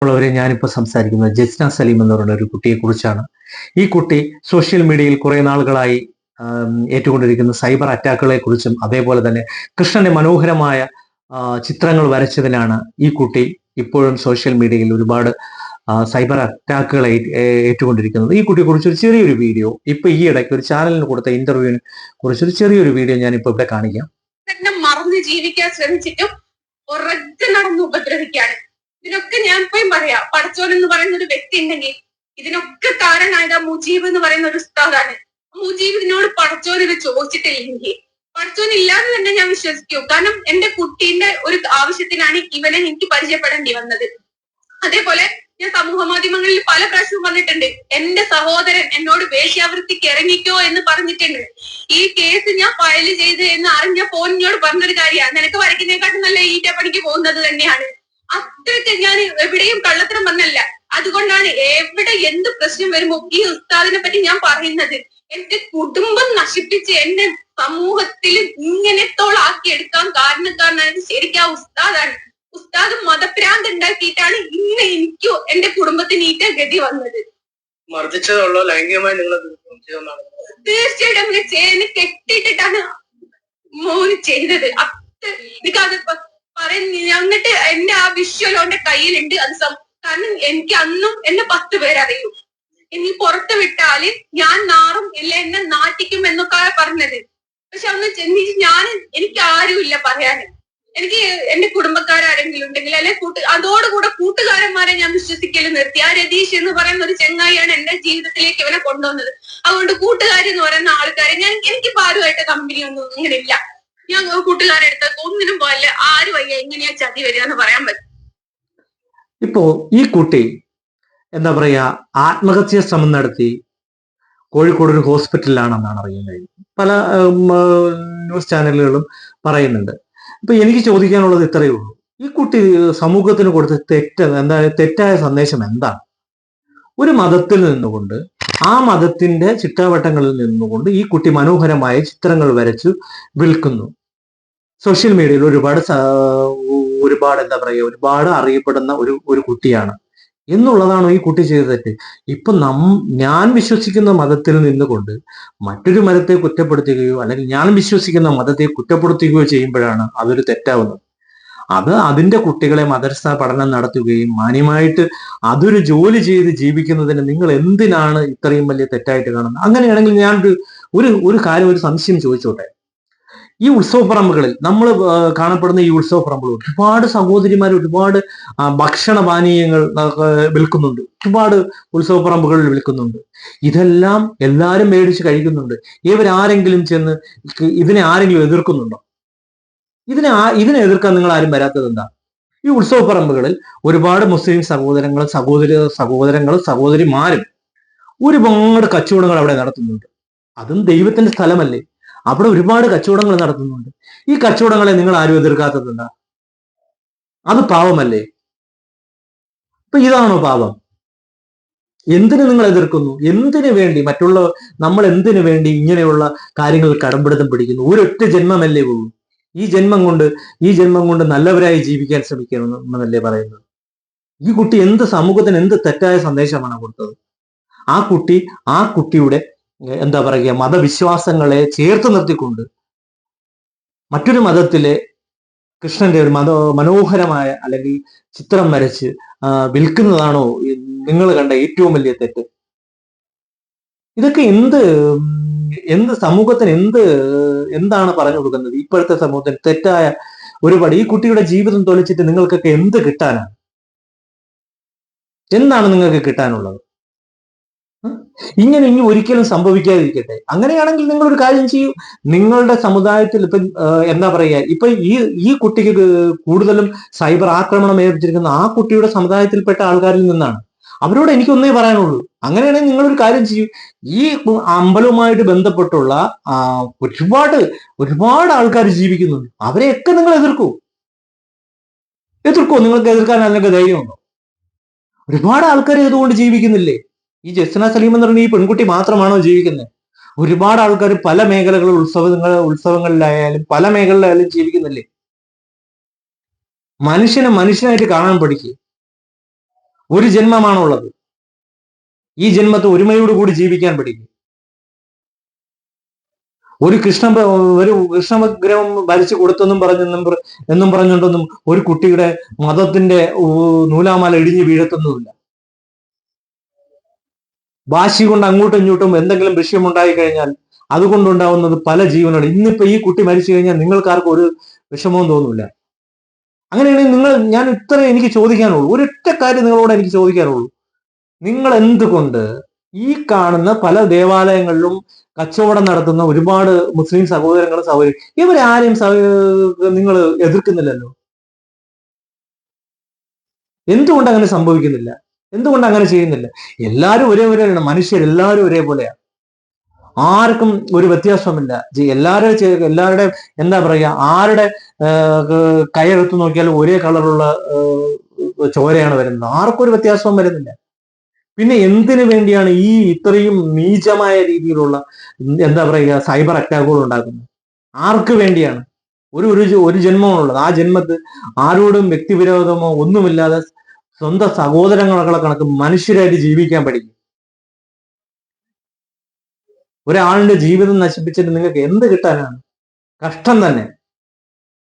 ഉള്ളവരെ ഞാനിപ്പോൾ സംസാരിക്കുന്നത് ജസ്ന സലീം എന്ന് പറയുന്ന ഒരു കുട്ടിയെ കുറിച്ചാണ്. ഈ കുട്ടി സോഷ്യൽ മീഡിയയിൽ കുറെ നാളുകളായി ഏറ്റുകൊണ്ടിരിക്കുന്ന സൈബർ അറ്റാക്കുകളെ കുറിച്ചും അതേപോലെ തന്നെ കൃഷ്ണന്റെ മനോഹരമായ ചിത്രങ്ങൾ വരച്ചതിനാണ് ഈ കുട്ടി ഇപ്പോഴും സോഷ്യൽ മീഡിയയിൽ ഒരുപാട് സൈബർ അറ്റാക്കുകൾ ഏറ്റുകൊണ്ടിരിക്കുന്നത്. ഈ കുട്ടിയെ കുറിച്ചൊരു ചെറിയൊരു വീഡിയോ ഇപ്പൊ ഈ ഇടയ്ക്ക് ഒരു ചാനലിന് കൊടുത്ത ഇന്റർവ്യൂവിനെ കുറിച്ചൊരു ചെറിയൊരു വീഡിയോ ഞാൻ ഇപ്പൊ ഇവിടെ കാണിക്കാം. മറന്ന് ജീവിക്കാൻ ശ്രമിച്ചിട്ടും ഒരൊറ്റ നടന്ന് ഉപദ്രവിക്കാണ്. ഇതിനൊക്കെ ഞാൻ പോയി പറയാം, പടച്ചോൻ എന്ന് പറയുന്ന ഒരു വ്യക്തി ഉണ്ടെങ്കിൽ ഇതിനൊക്കെ കാരണമായത് ആ മുജീബ് എന്ന് പറയുന്ന ഒരു ഉസ്താദാണ്. മുജീബ് ഇതിനോട് പടച്ചോൻ ഇത് ചോദിച്ചിട്ടില്ലെങ്കിൽ പടച്ചോൻ ഇല്ലാതെ തന്നെ ഞാൻ വിശ്വസിക്കും. കാരണം എന്റെ കുട്ടീന്റെ ഒരു ആവശ്യത്തിനാണ് ഇവനെ എനിക്ക് പരിചയപ്പെടേണ്ടി വന്നത്. അതേപോലെ ഞാൻ സമൂഹ മാധ്യമങ്ങളിൽ പല പ്രാവശ്യവും വന്നിട്ടുണ്ട്. എന്റെ സഹോദരൻ എന്നോട് വേശ്യാവൃത്തിക്ക് ഇറങ്ങിക്കോ എന്ന് പറഞ്ഞിട്ടുണ്ട്. ഈ കേസ് ഞാൻ ഫയൽ ചെയ്ത് എന്ന് അറിഞ്ഞ ഫോണിനോട് പറഞ്ഞൊരു കാര്യമാണ്, നിനക്ക് വരയ്ക്കുന്നതിനെക്കാട്ടും നല്ല ഈറ്റ പണിക്ക് പോകുന്നത് തന്നെയാണ്. അത്രയ്ക്ക് ഞാൻ എവിടെയും കള്ളത്തരം വന്നല്ല. അതുകൊണ്ടാണ് എവിടെ എന്ത് പ്രശ്നം വരുമ്പോ ഈ ഉസ്താദിനെ പറ്റി ഞാൻ പറയുന്നത്. എന്റെ കുടുംബം നശിപ്പിച്ച് എന്നെ സമൂഹത്തിൽ ഇങ്ങനത്തോളാക്കി എടുക്കാൻ കാരണക്കാരനായത് ശരിക്കും ആ ഉസ്താദാണ്. ഉസ്താദ് മതഭ്രാന്ത് ഉണ്ടാക്കിയിട്ടാണ് ഇന്ന് എനിക്കോ എന്റെ കുടുംബത്തിന് ഈറ്റ ഗതി വന്നത്. മർദ്ദിച്ചതുള്ളോ ലൈംഗികമായി നിങ്ങൾ തീർച്ചയായിട്ടും അങ്ങനെ ചെയ്യുന്ന കെട്ടിയിട്ടിട്ടാണ് മോന് ചെയ്തത്. എനിക്കത് എന്നിട്ട് എന്റെ ആ വിഷ്വലോ എന്റെ കയ്യിലുണ്ട്. അത് കാരണം എനിക്ക് അന്നും എന്നെ 10 പേരറിയും. ഇനി പുറത്ത് വിട്ടാല് ഞാൻ നാറും ഇല്ല എന്നെ നാട്ടിക്കും എന്നൊക്കെ പറഞ്ഞത്. പക്ഷെ അന്ന് എനിക്ക് ആരുമില്ല പറയാന്. എനിക്ക് എന്റെ കുടുംബക്കാരെങ്കിലും ഉണ്ടെങ്കിൽ അല്ലെ അതോടുകൂടെ കൂട്ടുകാരന്മാരെ ഞാൻ വിശ്വസിക്കല് നിർത്തി. ആ രതീഷ് എന്ന് പറയുന്ന ഒരു ചെങ്ങായിയാണ് എന്റെ ജീവിതത്തിലേക്ക് ഇവനെ കൊണ്ടുവന്നത്. അതുകൊണ്ട് കൂട്ടുകാരെന്ന് പറയുന്ന ആൾക്കാരെ എനിക്കിപ്പോ ആരുമായിട്ട് കമ്പനി ഒന്നും ഇങ്ങനെ ഇല്ല. ഞാൻ കൂട്ടുകാരെടുത്ത് ഒന്നിനും പോയല്ല, ആരും വയ്യ എങ്ങനെയാ ചതി വരിക എന്ന് പറയാൻ പറ്റും. ഇപ്പോ ഈ കുട്ടി എന്താ പറയാ ആത്മഹത്യാ ശ്രമം നടത്തി കോഴിക്കോട് ഒരു ഹോസ്പിറ്റലിലാണെന്നാണ് അറിയാൻ കഴിഞ്ഞത്. പല ന്യൂസ് ചാനലുകളും പറയുന്നുണ്ട്. ഇപ്പൊ എനിക്ക് ചോദിക്കാനുള്ളത് ഇത്രയേ ഉള്ളൂ, ഈ കുട്ടി സമൂഹത്തിന് കൊടുത്ത തെറ്റായ സന്ദേശം എന്താണ്? ഒരു മതത്തിൽ നിന്നുകൊണ്ട് ആ മതത്തിന്റെ ചിട്ടാവട്ടങ്ങളിൽ നിന്നുകൊണ്ട് ഈ കുട്ടി മനോഹരമായ ചിത്രങ്ങൾ വരച്ചു വിൽക്കുന്നു. സോഷ്യൽ മീഡിയയിൽ ഒരുപാട് എന്താ പറയുക ഒരുപാട് അറിയപ്പെടുന്ന ഒരു കുട്ടിയാണ് എന്നുള്ളതാണോ ഈ കുട്ടി ചെയ്ത തെറ്റ്? ഇപ്പൊ ഞാൻ വിശ്വസിക്കുന്ന മതത്തിൽ നിന്നുകൊണ്ട് മറ്റൊരു മതത്തെ കുറ്റപ്പെടുത്തുകയോ അല്ലെങ്കിൽ ഞാൻ വിശ്വസിക്കുന്ന മതത്തെ കുറ്റപ്പെടുത്തുകയോ ചെയ്യുമ്പോഴാണ് അതൊരു തെറ്റാവുന്നത്. അതിന്റെ കുട്ടികളെ മദർസ പഠനം നടത്തുകയും മാന്യമായിട്ട് അതൊരു ജോലി ചെയ്ത് ജീവിക്കുന്നതിന് നിങ്ങൾ എന്തിനാണ് ഇത്രയും വലിയ തെറ്റായിട്ട് കാണുന്നത്? അങ്ങനെയാണെങ്കിൽ ഞാൻ ഒരു കാര്യം ഒരു സംശയം ചോദിച്ചോട്ടെ. ഈ ഉത്സവപ്പറമ്പുകളിൽ നമ്മൾ കാണപ്പെടുന്ന ഈ ഉത്സവപ്പറമ്പുകൾ ഒരുപാട് സഹോദരിമാർ ഒരുപാട് ഭക്ഷണപാനീയങ്ങൾ വിൽക്കുന്നുണ്ട്, ഒരുപാട് ഉത്സവപ്പറമ്പുകളിൽ വിൽക്കുന്നുണ്ട്. ഇതെല്ലാം എല്ലാവരും മേടിച്ച് കഴിക്കുന്നുണ്ട്. ഇവരാരെങ്കിലും ചെന്ന് ഇതിനെ ആരെങ്കിലും എതിർക്കുന്നുണ്ടോ? ഇതിനെ എതിർക്കാൻ നിങ്ങൾ ആരും വരാത്തത് എന്താ? ഈ ഉത്സവപ്പറമ്പുകളിൽ ഒരുപാട് മുസ്ലിം സഹോദരങ്ങളും സഹോദരിമാരും ഒരുപാട് കച്ചവടങ്ങൾ അവിടെ നടത്തുന്നുണ്ട്. അതും ദൈവത്തിന്റെ സ്ഥലമല്ലേ, അവിടെ ഒരുപാട് കച്ചവടങ്ങൾ നടത്തുന്നുണ്ട്. ഈ കച്ചവടങ്ങളെ നിങ്ങൾ ആരും എതിർക്കാത്തത് എന്താ? അത് പാവമല്ലേ? ഇപ്പൊ ഇതാണോ പാപം? എന്തിനു നിങ്ങൾ എതിർക്കുന്നു? എന്തിനു വേണ്ടി നമ്മൾ എന്തിനു വേണ്ടി ഇങ്ങനെയുള്ള കാര്യങ്ങൾ കടമ്പിടുത്തം പിടിക്കുന്നു? ഒരൊറ്റ ജന്മമല്ലേ ഉള്ളൂ. ഈ ജന്മം കൊണ്ട് നല്ലവരായി ജീവിക്കാൻ ശ്രമിക്കണമെന്നല്ലേ പറയുന്നത്? ഈ കുട്ടി സമൂഹത്തിന് എന്ത് തെറ്റായ സന്ദേശമാണ് കൊടുത്തത്? ആ കുട്ടിയുടെ എന്താ പറയുക മതവിശ്വാസങ്ങളെ ചേർത്ത് നിർത്തിക്കൊണ്ട് മറ്റൊരു മതത്തിലെ കൃഷ്ണന്റെ ഒരു മനോഹരമായ അല്ലെങ്കിൽ ചിത്രം വരച്ച് വിൽക്കുന്നതാണോ നിങ്ങൾ കണ്ട ഏറ്റവും വലിയ തെറ്റ്? ഇതൊക്കെ സമൂഹത്തിന് എന്താണ് പറഞ്ഞു കൊടുക്കുന്നത്? ഇപ്പോഴത്തെ സമൂഹത്തിന് തെറ്റായ ഒരുപാട് ഈ കുട്ടിയുടെ ജീവിതം തൊലിച്ചിട്ട് നിങ്ങൾക്കൊക്കെ എന്ത് കിട്ടാനാണ്? എന്താണ് നിങ്ങൾക്ക് കിട്ടാനുള്ളത്? ഇനി ഒരിക്കലും സംഭവിക്കാതിരിക്കട്ടെ. അങ്ങനെയാണെങ്കിൽ നിങ്ങൾ ഒരു കാര്യം ചെയ്യൂ, നിങ്ങളുടെ സമുദായത്തിൽ ഇപ്പൊ എന്താ പറയുക ഇപ്പൊ ഈ കുട്ടിക്ക് കൂടുതലും സൈബർ ആക്രമണം ഏർപ്പെട്ടിരിക്കുന്ന ആ കുട്ടിയുടെ സമുദായത്തിൽപ്പെട്ട ആൾക്കാരിൽ നിന്നാണ്. അവരോട് എനിക്കൊന്നേ പറയാനുള്ളൂ, അങ്ങനെയാണെങ്കിൽ നിങ്ങളൊരു കാര്യം ചെയ്യൂ, ഈ അമ്പലവുമായിട്ട് ബന്ധപ്പെട്ടുള്ള ഒരുപാട് ആൾക്കാർ ജീവിക്കുന്നുണ്ട്, അവരെയൊക്കെ നിങ്ങൾ എതിർക്കൂ. നിങ്ങൾക്ക് എതിർക്കാൻ അല്ലെങ്കിൽ ധൈര്യമുണ്ടോ? ഒരുപാട് ആൾക്കാർ ഇതുകൊണ്ട് ജീവിക്കുന്നില്ലേ? ഈ ജസ്ന സലീം എന്ന് പറഞ്ഞ ഈ പെൺകുട്ടി മാത്രമാണോ ജീവിക്കുന്നത്? ഒരുപാട് ആൾക്കാർ പല മേഖലകളിൽ ഉത്സവങ്ങളിലായാലും പല മേഖലയിലായാലും ജീവിക്കുന്നില്ലേ? മനുഷ്യനായിട്ട് കാണാൻ പഠിക്കുക. ഒരു ജന്മമാണുള്ളത്. ഈ ജന്മത്തെ ഒരുമയോടുകൂടി ജീവിക്കാൻ പഠിക്കും. ഒരു കൃഷ്ണവിഗ്രഹം വരച്ചു കൊടുത്തെന്നും എന്നും പറഞ്ഞുകൊണ്ടൊന്നും ഒരു കുട്ടിയുടെ മതത്തിന്റെ നൂലാമാല ഇടിഞ്ഞു വീഴത്തൊന്നുമില്ല. വാശി കൊണ്ട് അങ്ങോട്ടും ഇങ്ങോട്ടും എന്തെങ്കിലും വിഷയമുണ്ടായി കഴിഞ്ഞാൽ അതുകൊണ്ടുണ്ടാവുന്നത് പല ജീവനുകൾ. ഇന്നിപ്പോ ഈ കുട്ടി മരിച്ചു കഴിഞ്ഞാൽ നിങ്ങൾക്കാർക്കും ഒരു വിഷമവും തോന്നില്ല. അങ്ങനെയാണെങ്കിൽ ഞാൻ ഇത്ര എനിക്ക് ചോദിക്കാനുള്ളൂ, ഒരൊറ്റ കാര്യം നിങ്ങളോട് എനിക്ക് ചോദിക്കാനുള്ളൂ. നിങ്ങൾ എന്തുകൊണ്ട് ഈ കാണുന്ന പല ദേവാലയങ്ങളിലും കച്ചവടം നടത്തുന്ന ഒരുപാട് മുസ്ലിം സഹോദരങ്ങളും സഹോദരി ഇവരാരെയും നിങ്ങൾ എതിർക്കുന്നില്ലല്ലോ? എന്തുകൊണ്ട് അങ്ങനെ സംഭവിക്കുന്നില്ല? എന്തുകൊണ്ട് അങ്ങനെ ചെയ്യുന്നില്ല? എല്ലാവരും ഒരേപോലെയാണ്. മനുഷ്യരെല്ലാവരും ഒരേപോലെയാണ്. ആർക്കും ഒരു വ്യത്യാസമില്ല. എല്ലാവരുടെ എന്താ പറയുക, ആരുടെ കൈയെടുത്ത് നോക്കിയാലും ഒരേ കളറുള്ള ചോരയാണ് വരുന്നത്. ആർക്കും ഒരു വ്യത്യാസവും വരുന്നില്ല. പിന്നെ എന്തിനു വേണ്ടിയാണ് ഈ ഇത്രയും നീചമായ രീതിയിലുള്ള എന്താ പറയുക സൈബർ അറ്റാക്കുകൾ ഉണ്ടാക്കുന്നത്? ആർക്ക് വേണ്ടിയാണ്? ഒരു ജന്മമാണുള്ളത്. ആ ജന്മത്ത് ആരോടും വ്യക്തിവിരോധമോ ഒന്നുമില്ലാതെ സ്വന്തം സഹോദരങ്ങളെ കണക്ക് മനുഷ്യരായിട്ട് ജീവിക്കാൻ പഠിക്കും. ഒരാളിന്റെ ജീവിതം നശിപ്പിച്ചിട്ട് നിങ്ങൾക്ക് എന്ത് കിട്ടാനാണ്? കഷ്ടം തന്നെ.